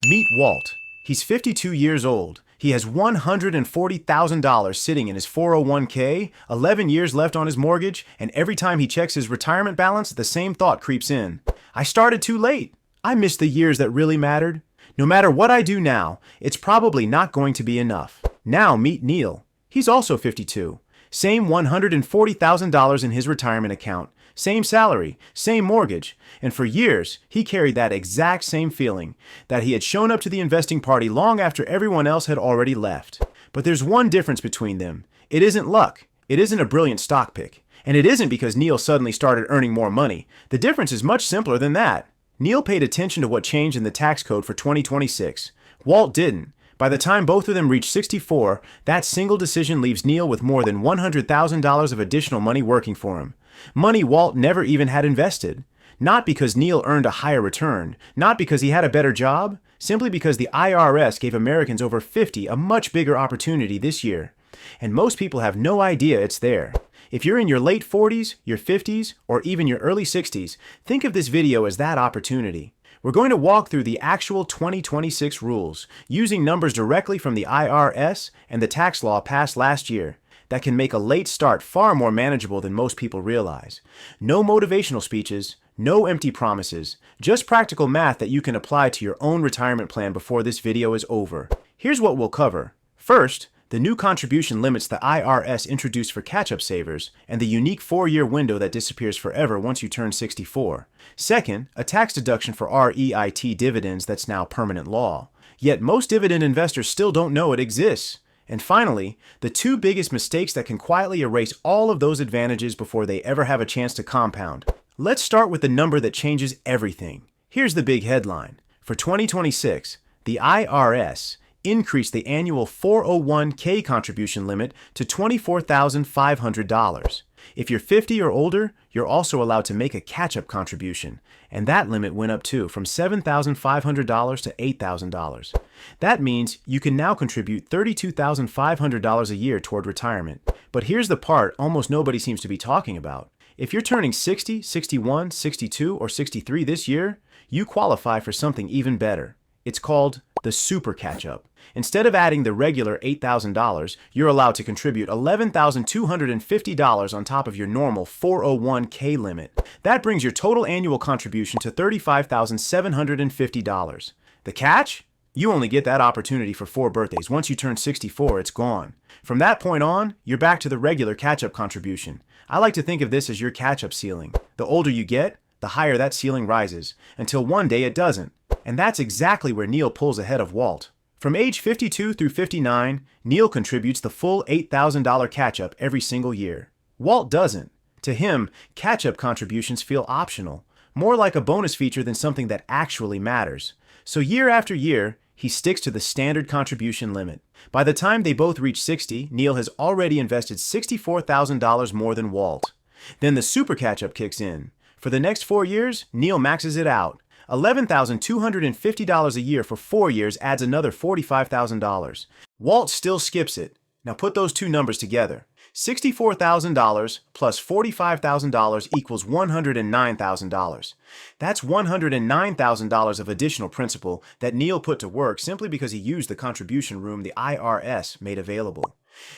Meet Walt. He's 52 years old. He has $140,000 sitting in his 401k, 11 years left on his mortgage, and every time he checks his retirement balance, the same thought creeps in. I started too late. I missed the years that really mattered. No matter what I do now, it's probably not going to be enough. Now meet Neil. He's also 52. Same $140,000 in his retirement account. Same salary, same mortgage, and for years, he carried that exact same feeling, that he had shown up to the investing party long after everyone else had already left. But there's one difference between them. It isn't luck. It isn't a brilliant stock pick. And it isn't because Neil suddenly started earning more money. The difference is much simpler than that. Neil paid attention to what changed in the tax code for 2026. Walt didn't. By the time both of them reach 64, that single decision leaves Neil with more than $100,000 of additional money working for him. Money Walt never even had invested. Not because Neil earned a higher return, not because he had a better job, simply because the IRS gave Americans over 50 a much bigger opportunity this year. And most people have no idea it's there. If you're in your late 40s, your 50s, or even your early 60s, think of this video as that opportunity. We're going to walk through the actual 2026 rules, using numbers directly from the IRS and the tax law passed last year, that can make a late start far more manageable than most people realize. No motivational speeches, no empty promises, just practical math that you can apply to your own retirement plan before this video is over. Here's what we'll cover. First, the new contribution limits the IRS introduced for catch-up savers, and the unique 4-year window that disappears forever once you turn 64. Second, a tax deduction for REIT dividends that's now permanent law. Yet most dividend investors still don't know it exists. And finally, the two biggest mistakes that can quietly erase all of those advantages before they ever have a chance to compound. Let's start with the number that changes everything. Here's the big headline. For 2026, the IRS increased the annual 401k contribution limit to $24,500. If you're 50 or older, you're also allowed to make a catch-up contribution, and that limit went up too, from $7,500 to $8,000. That means you can now contribute $32,500 a year toward retirement. But here's the part almost nobody seems to be talking about. If you're turning 60, 61, 62, or 63 this year, you qualify for something even better. It's called the super catch-up. Instead of adding the regular $8,000, you're allowed to contribute $11,250 on top of your normal 401k limit. That brings your total annual contribution to $35,750. The catch? You only get that opportunity for 4 birthdays. Once you turn 64, it's gone. From that point on, you're back to the regular catch-up contribution. I like to think of this as your catch-up ceiling. The older you get, the higher that ceiling rises, until one day it doesn't. And that's exactly where Neil pulls ahead of Walt. From age 52 through 59, Neil contributes the full $8,000 catch-up every single year. Walt doesn't. To him, catch-up contributions feel optional, more like a bonus feature than something that actually matters. So year after year, he sticks to the standard contribution limit. By the time they both reach 60, Neil has already invested $64,000 more than Walt. Then the super catch-up kicks in. For the next 4 years, Neil maxes it out. $11,250 a year for 4 years adds another $45,000. Walt still skips it. Now put those two numbers together. $64,000 plus $45,000 equals $109,000. That's $109,000 of additional principal that Neil put to work simply because he used the contribution room the IRS made available.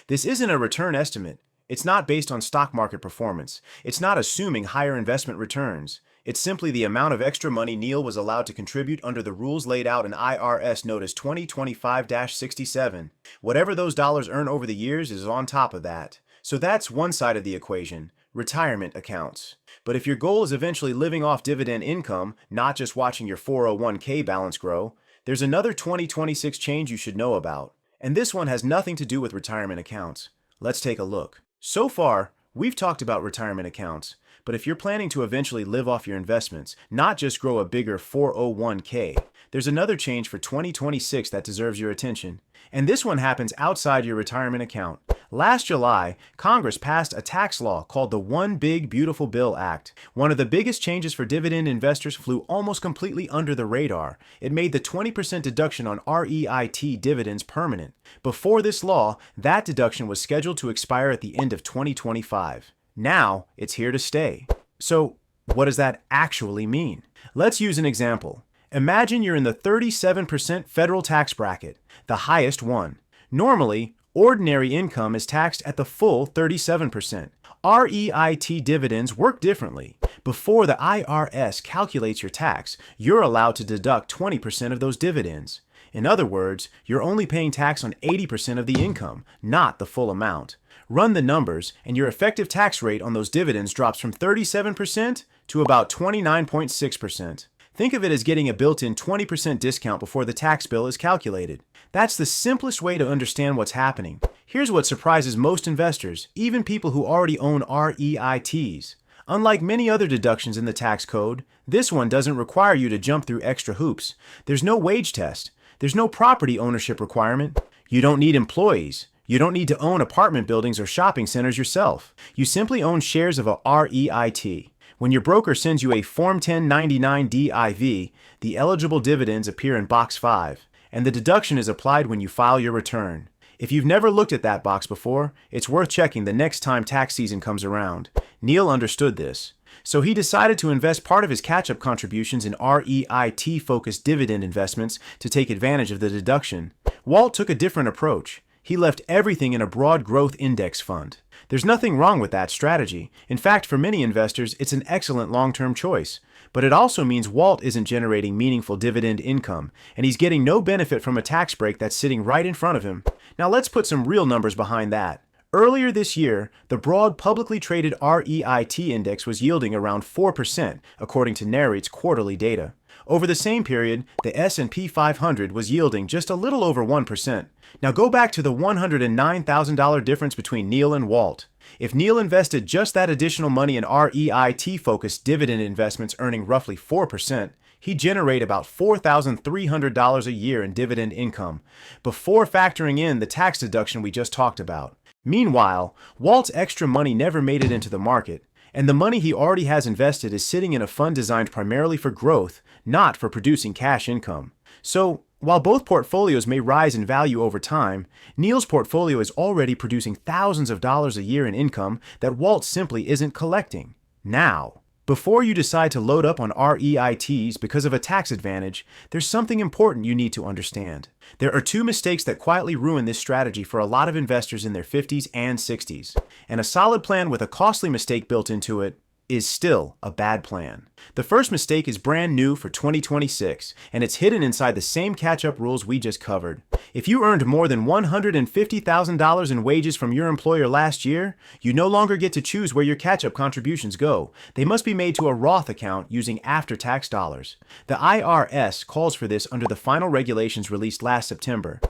This isn't a return estimate. It's not based on stock market performance. It's not assuming higher investment returns. It's simply the amount of extra money Neil was allowed to contribute under the rules laid out in IRS Notice 2025-67. Whatever those dollars earn over the years is on top of that. So that's one side of the equation, retirement accounts. But if your goal is eventually living off dividend income, not just watching your 401k balance grow, there's another 2026 change you should know about. And this one has nothing to do with retirement accounts. Let's take a look. So far, we've talked about retirement accounts. But if you're planning to eventually live off your investments, not just grow a bigger 401k, there's another change for 2026 that deserves your attention. And this one happens outside your retirement account. Last July, Congress passed a tax law called the One Big Beautiful Bill Act. One of the biggest changes for dividend investors flew almost completely under the radar. It made the 20% deduction on REIT dividends permanent. Before this law, that deduction was scheduled to expire at the end of 2025. Now, it's here to stay. So, what does that actually mean? Let's use an example. Imagine you're in the 37% federal tax bracket, the highest one. Normally, ordinary income is taxed at the full 37%. REIT dividends work differently. Before the IRS calculates your tax, you're allowed to deduct 20% of those dividends. In other words, you're only paying tax on 80% of the income, not the full amount. Run the numbers, and your effective tax rate on those dividends drops from 37% to about 29.6%. Think of it as getting a built-in 20% discount before the tax bill is calculated. That's the simplest way to understand what's happening. Here's what surprises most investors, even people who already own REITs. Unlike many other deductions in the tax code, this one doesn't require you to jump through extra hoops. There's no wage test. There's no property ownership requirement. You don't need employees. You don't need to own apartment buildings or shopping centers yourself. You simply own shares of a REIT. When your broker sends you a Form 1099 DIV, the eligible dividends appear in Box 5, and the deduction is applied when you file your return. If you've never looked at that box before, it's worth checking the next time tax season comes around. Neil understood this, so he decided to invest part of his catch-up contributions in REIT-focused dividend investments to take advantage of the deduction. Walt took a different approach. He left everything in a broad growth index fund. There's nothing wrong with that strategy. In fact, for many investors, it's an excellent long-term choice. But it also means Walt isn't generating meaningful dividend income, and he's getting no benefit from a tax break that's sitting right in front of him. Now let's put some real numbers behind that. Earlier this year, the broad publicly traded REIT index was yielding around 4%, according to Nareit's quarterly data. Over the same period, the S&P 500 was yielding just a little over 1%. Now go back to the $109,000 difference between Neil and Walt. If Neil invested just that additional money in REIT-focused dividend investments earning roughly 4%, he'd generate about $4,300 a year in dividend income, before factoring in the tax deduction we just talked about. Meanwhile, Walt's extra money never made it into the market, and the money he already has invested is sitting in a fund designed primarily for growth, not for producing cash income. So, while both portfolios may rise in value over time, Neil's portfolio is already producing thousands of dollars a year in income that Walt simply isn't collecting. Now, before you decide to load up on REITs because of a tax advantage, there's something important you need to understand. There are two mistakes that quietly ruin this strategy for a lot of investors in their 50s and 60s. And a solid plan with a costly mistake built into it is still a bad plan. The first mistake is brand new for 2026, and it's hidden inside the same catch-up rules we just covered. If you earned more than $150,000 in wages from your employer last year, you no longer get to choose where your catch-up contributions go. They must be made to a Roth account using after-tax dollars. The IRS calls for this under the final regulations released last September.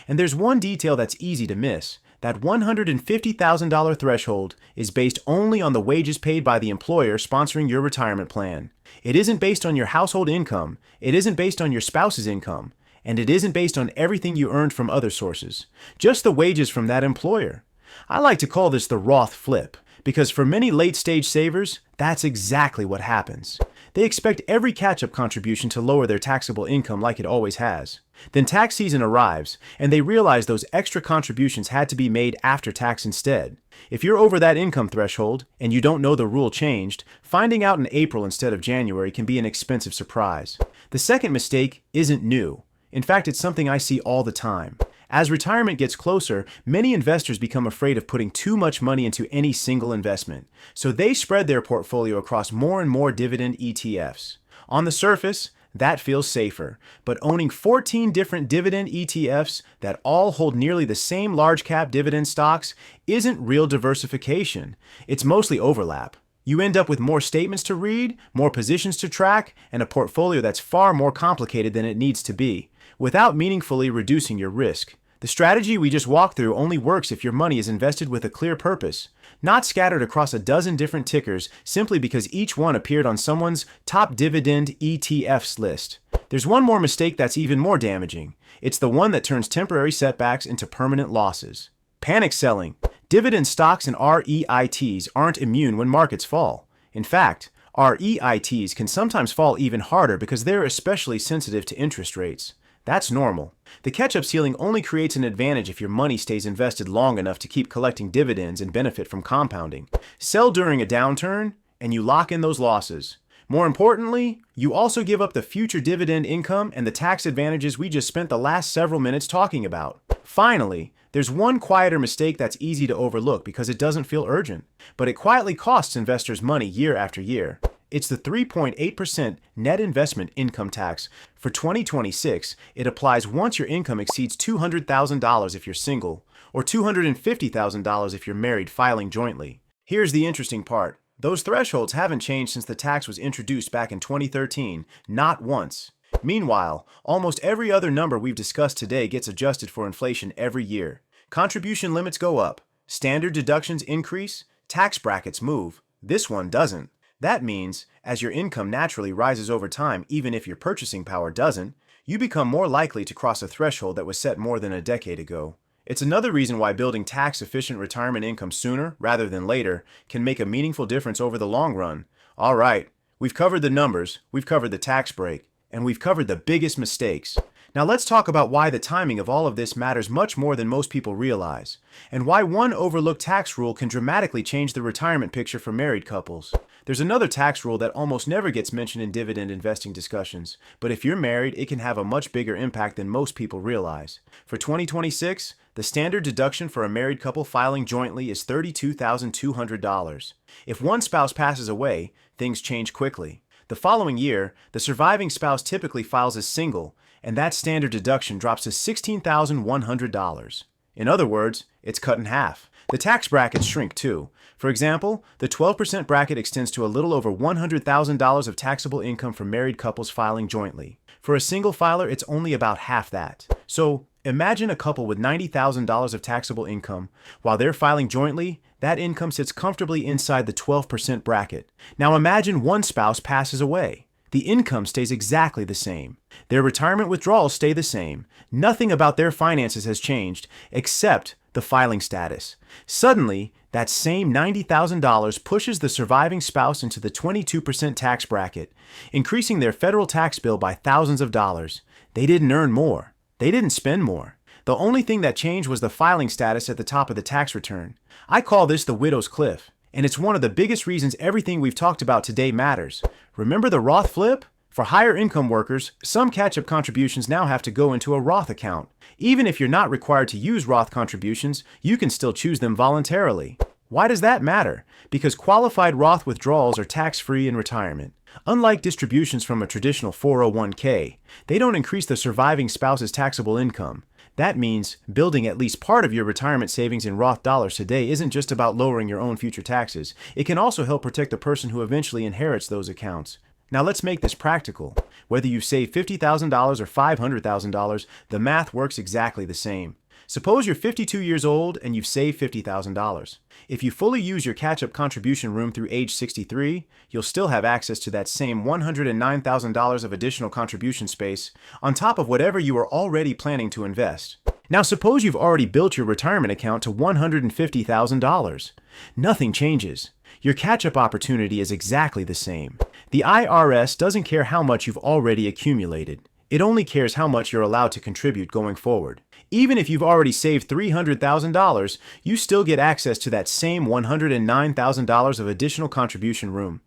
And there's one detail that's easy to miss. That $150,000 threshold is based only on the wages paid by the employer sponsoring your retirement plan. It isn't based on your household income, it isn't based on your spouse's income, and it isn't based on everything you earned from other sources. Just the wages from that employer. I like to call this the Roth flip, because for many late-stage savers, that's exactly what happens. They expect every catch-up contribution to lower their taxable income like it always has. Then tax season arrives, and they realize those extra contributions had to be made after tax instead. If you're over that income threshold, and you don't know the rule changed, finding out in April instead of January can be an expensive surprise. The second mistake isn't new. In fact, it's something I see all the time. As retirement gets closer, many investors become afraid of putting too much money into any single investment, so they spread their portfolio across more and more dividend ETFs. On the surface, that feels safer, but owning 14 different dividend ETFs that all hold nearly the same large-cap dividend stocks isn't real diversification. It's mostly overlap. You end up with more statements to read, more positions to track, and a portfolio that's far more complicated than it needs to be, without meaningfully reducing your risk. The strategy we just walked through only works if your money is invested with a clear purpose, not scattered across a dozen different tickers simply because each one appeared on someone's top dividend ETFs list. There's one more mistake that's even more damaging. It's the one that turns temporary setbacks into permanent losses. Panic selling. Dividend stocks and REITs aren't immune when markets fall. In fact, REITs can sometimes fall even harder because they're especially sensitive to interest rates. That's normal. The catch-up ceiling only creates an advantage if your money stays invested long enough to keep collecting dividends and benefit from compounding. Sell during a downturn, and you lock in those losses. More importantly, you also give up the future dividend income and the tax advantages we just spent the last several minutes talking about. Finally, there's one quieter mistake that's easy to overlook because it doesn't feel urgent, but it quietly costs investors money year after year. It's the 3.8% net investment income tax. For 2026, it applies once your income exceeds $200,000 if you're single, or $250,000 if you're married filing jointly. Here's the interesting part. Those thresholds haven't changed since the tax was introduced back in 2013, not once. Meanwhile, almost every other number we've discussed today gets adjusted for inflation every year. Contribution limits go up, standard deductions increase, tax brackets move. This one doesn't. That means, as your income naturally rises over time, even if your purchasing power doesn't, you become more likely to cross a threshold that was set more than a decade ago. It's another reason why building tax-efficient retirement income sooner rather than later can make a meaningful difference over the long run. All right, we've covered the numbers, we've covered the tax break, and we've covered the biggest mistakes. Now let's talk about why the timing of all of this matters much more than most people realize, and why one overlooked tax rule can dramatically change the retirement picture for married couples. There's another tax rule that almost never gets mentioned in dividend investing discussions, but if you're married, it can have a much bigger impact than most people realize. For 2026, the standard deduction for a married couple filing jointly is $32,200. If one spouse passes away, things change quickly. The following year, the surviving spouse typically files as single, and that standard deduction drops to $16,100. In other words, it's cut in half. The tax brackets shrink too. For example, the 12% bracket extends to a little over $100,000 of taxable income for married couples filing jointly. For a single filer, it's only about half that. So, imagine a couple with $90,000 of taxable income. While they're filing jointly, that income sits comfortably inside the 12% bracket. Now imagine one spouse passes away. The income stays exactly the same. Their retirement withdrawals stay the same. Nothing about their finances has changed, except the filing status. Suddenly, that same $90,000 pushes the surviving spouse into the 22% tax bracket, increasing their federal tax bill by thousands of dollars. They didn't earn more. They didn't spend more. The only thing that changed was the filing status at the top of the tax return. I call this the widow's cliff, and it's one of the biggest reasons everything we've talked about today matters. Remember the Roth flip? For higher income workers, some catch-up contributions now have to go into a Roth account. Even if you're not required to use Roth contributions, you can still choose them voluntarily. Why does that matter? Because qualified Roth withdrawals are tax-free in retirement. Unlike distributions from a traditional 401k, they don't increase the surviving spouse's taxable income. That means building at least part of your retirement savings in Roth dollars today isn't just about lowering your own future taxes. It can also help protect the person who eventually inherits those accounts. Now let's make this practical. Whether you save $50,000 or $500,000, the math works exactly the same. Suppose you're 52 years old and you've saved $50,000. If you fully use your catch-up contribution room through age 63, you'll still have access to that same $109,000 of additional contribution space on top of whatever you are already planning to invest. Now suppose you've already built your retirement account to $150,000. Nothing changes. Your catch-up opportunity is exactly the same. The IRS doesn't care how much you've already accumulated. It only cares how much you're allowed to contribute going forward. Even if you've already saved $300,000, you still get access to that same $109,000 of additional contribution room.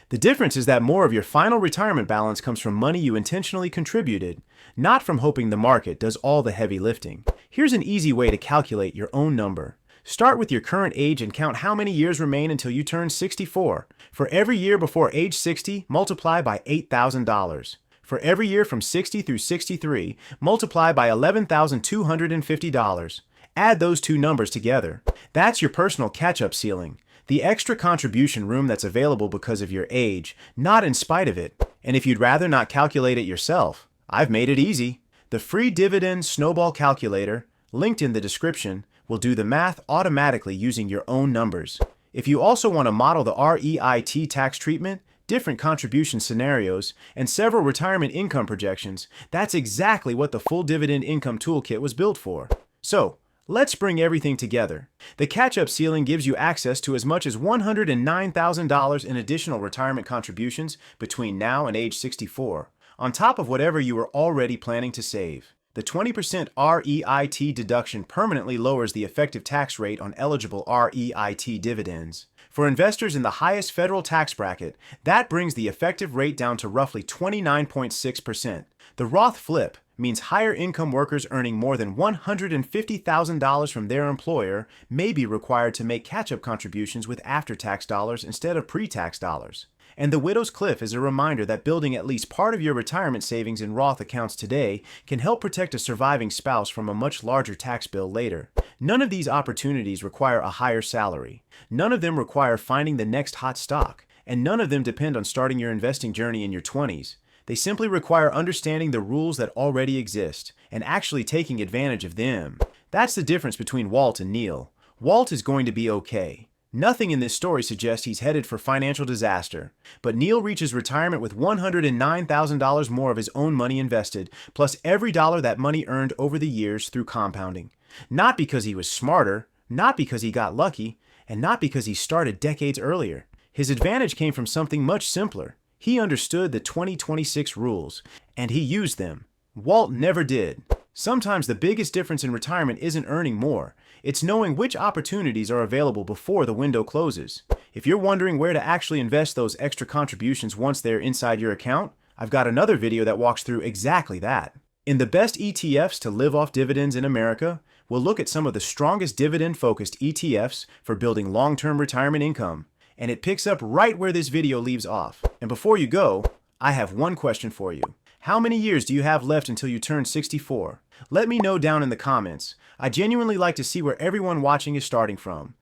The difference is that more of your final retirement balance comes from money you intentionally contributed, not from hoping the market does all the heavy lifting. Here's an easy way to calculate your own number. Start with your current age and count how many years remain until you turn 64. For every year before age 60, multiply by $8,000. For every year from 60 through 63, multiply by $11,250. Add those two numbers together. That's your personal catch-up ceiling, the extra contribution room that's available because of your age, not in spite of it. And if you'd rather not calculate it yourself, I've made it easy. The free Dividend Snowball Calculator, linked in the description, will do the math automatically using your own numbers. If you also want to model the REIT tax treatment, different contribution scenarios, and several retirement income projections, that's exactly what the full Dividend Income Toolkit was built for. So, let's bring everything together. The catch-up ceiling gives you access to as much as $109,000 in additional retirement contributions between now and age 64, on top of whatever you were already planning to save. The 20% REIT deduction permanently lowers the effective tax rate on eligible REIT dividends. For investors in the highest federal tax bracket, that brings the effective rate down to roughly 29.6%. The Roth flip means higher income workers earning more than $150,000 from their employer may be required to make catch-up contributions with after-tax dollars instead of pre-tax dollars. And the widow's cliff is a reminder that building at least part of your retirement savings in Roth accounts today can help protect a surviving spouse from a much larger tax bill later. None of these opportunities require a higher salary. None of them require finding the next hot stock. And none of them depend on starting your investing journey in your 20s. They simply require understanding the rules that already exist and actually taking advantage of them. That's the difference between Walt and Neil. Walt is going to be okay. Nothing in this story suggests he's headed for financial disaster, but Neil reaches retirement with $109,000 more of his own money invested, plus every dollar that money earned over the years through compounding. Not because he was smarter, not because he got lucky, and not because he started decades earlier. His advantage came from something much simpler. He understood the 2026 rules, and he used them. Walt never did. Sometimes the biggest difference in retirement isn't earning more. It's knowing which opportunities are available before the window closes. If you're wondering where to actually invest those extra contributions once they're inside your account, I've got another video that walks through exactly that. In the best ETFs to live off dividends in America, we'll look at some of the strongest dividend-focused ETFs for building long-term retirement income. And it picks up right where this video leaves off. And before you go, I have one question for you. How many years do you have left until you turn 64? Let me know down in the comments. I genuinely like to see where everyone watching is starting from.